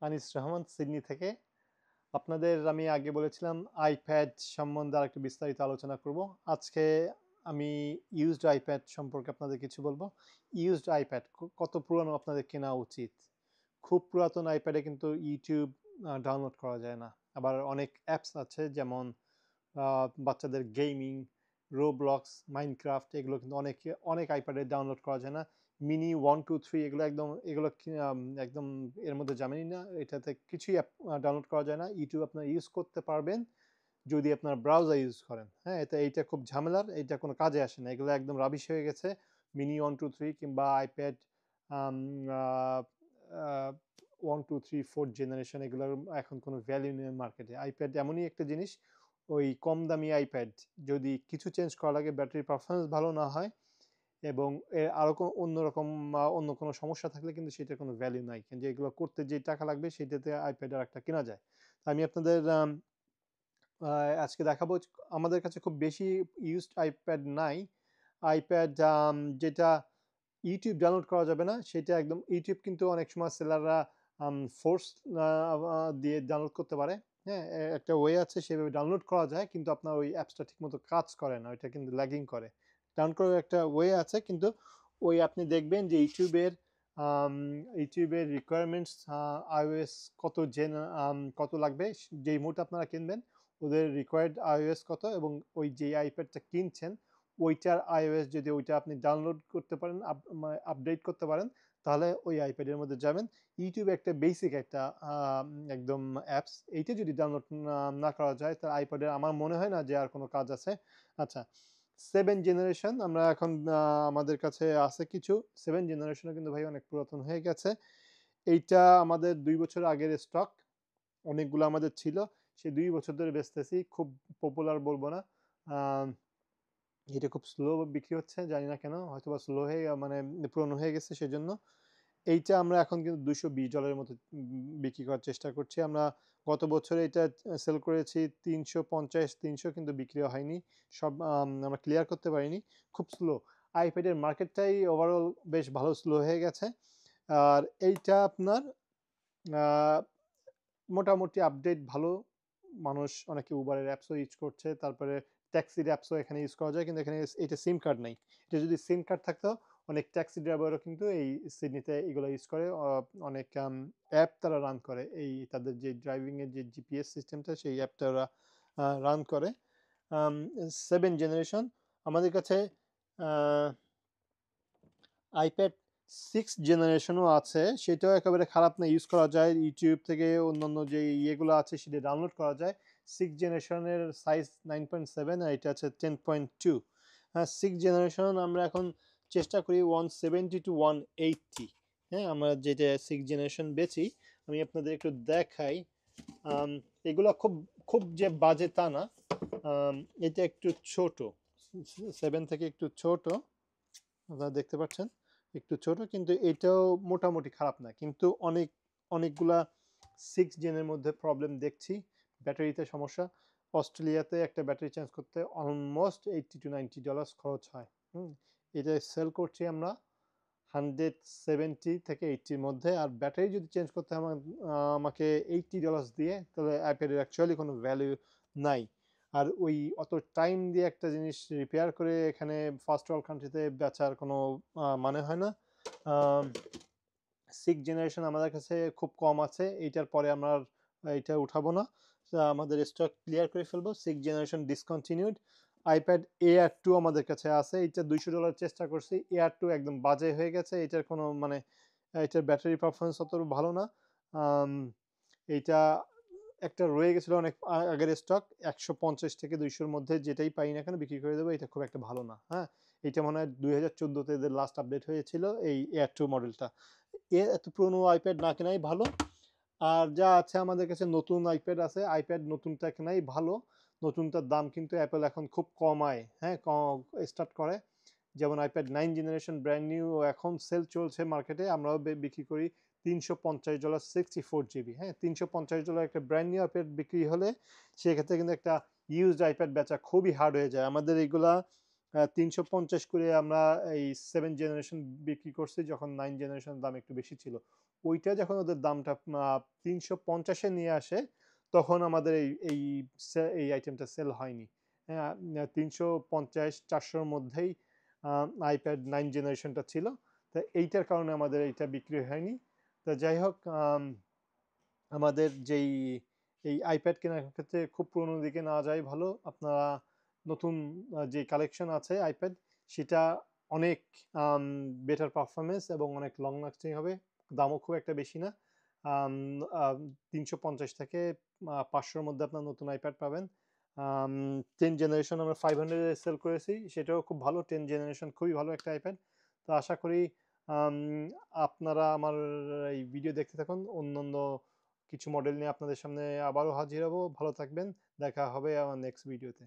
Anis Rahman Sydney থেকে। আপনাদের আমি আগে বলেছিলাম আইপ্যাড সম্বন্ধে আরেকটু বিস্তারিত আলোচনা করব। আজকে আমি ইউজড আইপ্যাড সম্পর্কে আপনাদের কিছু বলবো। ইউজড আইপ্যাড কত পুরানো আপনাদের কেনা উচিত। খুব পুরাতন আইপ্যাডে কিন্তু ইউটিউব ডাউনলোড করা যায় না। আবার অনেক অ্যাপস আছে যেমন বাচ্চাদের গেমিং, রোব্লক্স, মাইনক্রাফট, এগুলো কিন্তু অনেক আইপ্যাডে ডাউনলোড করা যায় না। মিনি 1 2 3 এগুলো একদম এর মধ্যে যাবেনই না। এটাতে কিছুই অ্যাপ ডাউনলোড করা যায় না। ইউটিউব আপনারা ইউজ করতে পারবেন যদি আপনার ব্রাউজার ইউজ করেন। হ্যাঁ, এইটা খুব ঝামেলার, এইটা কোনো কাজে আসে না। এগুলো একদম রাবিশ হয়ে গেছে। মিনি 1 2 3 কিংবা আইপ্যাড 1 2 3 4 জেনারেশন, এগুলোর এখন কোনো ভ্যালু নেই মার্কেটে। আইপ্যাড এমনই একটা জিনিস, ওই কম দামি আইপ্যাড যদি কিছু চেঞ্জ করা লাগে, ব্যাটারি পারফরমেন্স ভালো না হয় এবং এর আরও অন্যরকম অন্য কোনো সমস্যা থাকলে কিন্তু সেটার কোনো ভ্যালু নাই। কিন্তু এগুলো করতে যে টাকা লাগবে সেটাতে আইপ্যাড আর একটা কেনা যায়। আমি আপনাদের আজকে দেখাবো। আমাদের কাছে খুব বেশি ইউজড আইপ্যাড নাই। আইপ্যাড যেটা ইউটিউব ডাউনলোড করা যাবে না, সেটা একদম ইউটিউব কিন্তু অনেক সময় সেলাররা ফোর্স দিয়ে ডাউনলোড করতে পারে। হ্যাঁ, একটা ওয়ে আছে, সেভাবে ডাউনলোড করা যায়, কিন্তু আপনার ওই অ্যাপসটা ঠিকমতো কাজ করে না, ওইটা কিন্তু ল্যাগিং করে। ডাউনলোড করার একটা ওয়ে আছে, কিন্তু ওই আপনি দেখবেন যে ইউটিউবের রিকোয়ারমেন্টস আইওএস কত লাগবে, যেই মুহূর্তে আপনারা কিনবেন ওদের রিকোয়ার্ড আইওএস কত, এবং ওই যে আইপ্যাডটা কিনছেন ওইটার আইওএস যদি ওইটা আপনি ডাউনলোড করতে পারেন, আপডেট করতে পারেন, তাহলে ওই আইপ্যাডের মধ্যে যাবেন। ইউটিউবে একটা বেসিক একটা একদম অ্যাপস, এইটা যদি ডাউনলোড না করা যায় তাহলে আইপ্যাডের আমার মনে হয় না যে আর কোনো কাজ আছে। আচ্ছা, 7 জেনারেশন আমরা এখন আমাদের কাছে আছে কিছু। 7 জেনারেশনও কিন্তু ভাই অনেক পুরাতন হয়ে গেছে। এইটা আমাদের 2 বছর আগের স্টক, অনেকগুলো আমাদের ছিল, সেই 2 বছর ধরে বেচতেছি। খুব পপুলার বলবো না, এটা খুব স্লো বিক্রি হচ্ছে, জানি না কেন, হয়তো বা স্লো হয়ে মানে পুরনো হয়ে গেছে সেজন্য। এইটা আমরা এখন কিন্তু $220 মতো বিক্রি করার চেষ্টা করছি। আমরা গত বছরে এটা সেল করেছি 350-300, কিন্তু বিক্রি হয়নি। সব আমরা ক্লিয়ার করতে পারিনি, খুব স্লো। আইপ্যাডের মার্কেটটাই ওভারঅল বেশ ভালো স্লো হয়ে গেছে। আর এইটা আপনার মোটামুটি আপডেট ভালো। মানুষ অনেকে উবারের অ্যাপসও ইউজ করছে, তারপরে ট্যাক্সির অ্যাপসও এখানে ইউজ করা যায়, কিন্তু এখানে এটা সিম কার্ড নেই। এটা যদি সিম কার্ড থাকতো, অনেক ট্যাক্সি ড্রাইভারও কিন্তু এই সিডনিতে এগুলো ইউজ করে। অনেক অ্যাপ তারা রান করে, এই তাদের যে ড্রাইভিংয়ের যে জিপিএস সিস্টেমটা, সেই অ্যাপটা ওরা রান করে। 7 জেনারেশন আমাদের কাছে। আইপ্যাড 6 জেনারেশনও আছে, সেটাও একেবারে খারাপ না, ইউজ করা যায়। ইউটিউব থেকে অন্যান্য যে ইয়েগুলো আছে সেটা ডাউনলোড করা যায়। 6 জেনারেশনের সাইজ 9.7, আর এটা আছে 10.2। হ্যাঁ, 6 জেনারেশন আমরা এখন চেষ্টা করি 170 to 180। হ্যাঁ, আমরা যেটা 6 জেনারেশন বেচি, আমি আপনাদের একটু দেখাই। এগুলো খুব খুব যে বাজে তা না। এটা একটু ছোট, 7 থেকে একটু ছোট, আপনারা দেখতে পাচ্ছেন একটু ছোট, কিন্তু এটাও মোটামুটি খারাপ না। কিন্তু অনেকগুলা 6 জেনের মধ্যে প্রবলেম দেখছি। ব্যাটারিতে সমস্যা। অস্ট্রেলিয়াতে একটা ব্যাটারি চেঞ্জ করতে অলমোস্ট $80 to $90 খরচ হয়। এটা সেল করছি আমরা 170 থেকে 80-র মধ্যে। আর ব্যাটারি যদি চেঞ্জ করতে আমাকে $80 দিয়ে, তাহলে আইপ্যাডের অ্যাকচুয়ালি কোনো ভ্যালু নাই। আর ওই অত টাইম দিয়ে একটা জিনিস রিপেয়ার করে এখানে ফার্স্ট ওয়ার্ল্ড কান্ট্রিতে বেচার কোনো মানে হয় না। 6 জেনারেশন আমাদের কাছে খুব কম আছে, এইটার পরে আমরা এইটা উঠাবো না, আমাদের স্টক ক্লিয়ার করে ফেলবো। 6 জেনারেশন ডিসকন্টিনিউড। আইপ্যাড Air 2 আমাদের কাছে আছে, এটা $200 চেষ্টা করছি। Air 2 একদম বাজে হয়ে গেছে, এটার কোনো মানে এটার ব্যাটারি পারফরমেন্স অত ভালো না। এইটা একটা রয়ে গেছিলো অনেক আগের স্টক, 150 থেকে 200-র মধ্যে যেটাই পাই না কেন বিক্রি করে দেবো। এটা খুব একটা ভালো না। হ্যাঁ, এটা মনে হয় 2014-তে এদের লাস্ট আপডেট হয়েছিল এই Air 2 মডেলটা। এত পুরনো আইপ্যাড না কেনাই ভালো। আর যা আছে আমাদের কাছে নতুন আইপ্যাড আছে, আইপ্যাড নতুনটা কেনাই ভালো। নতুনটার দাম কিন্তু অ্যাপল এখন খুব কমায়, হ্যাঁ, স্টার্ট করে। যেমন আইপ্যাড 9 জেনারেশন ব্র্যান্ড নিউ এখন সেল চলছে মার্কেটে, আমরাও বিক্রি করি $350, 64 GB। হ্যাঁ, $350 একটা ব্র্যান্ড নিউ আইপ্যাড বিক্রি হলে সেক্ষেত্রে কিন্তু একটা ইউজড আইপ্যাড বেচা খুবই হার্ড হয়ে যায়। আমাদের এইগুলা 350 করে আমরা এই 7 জেনারেশন বিক্রি করছি, যখন 9 জেনারেশন দাম একটু বেশি ছিল। ওইটা যখন ওদের দামটা ৩৫০ এ নিয়ে আসে, তখন আমাদের এই আইটেমটা সেল হয়নি। হ্যাঁ, ৩৫০-৪০০ র মধ্যেই iPad 9 জেনারেশনটা ছিল। তো এইটার কারণে আমাদের এইটা বিক্রি হয়নি। তো যাই হোক, আমাদের এই iPad কেনার ক্ষেত্রে খুব পুরোনো দিকে না যাওয়াই ভালো। আপনারা নতুন যে কালেকশন আছে iPad, সেটা অনেক আম বেটার পারফরম্যান্স এবং অনেক লং লাস্টিং হবে। দামও খুব একটা বেশি না। আম আ ৩৫০ থেকে ৫০০ র মধ্যে আপনার নতুন iPad পাবেন। আম 10 জেনারেশন আমরা 500 এ সেল করেছি। সেটাও খুব ভালো। 10 জেনারেশন খুবই ভালো একটা iPad। তো আশা করি আম আপনারা আমার এই ভিডিও দেখতে থাকুন। অন্যান্য কিছু মডেল নিয়ে আপনাদের সামনে আবারও হাজির হব। ভালো থাকবেন। দেখা হবে আমার নেক্সট ভিডিওতে।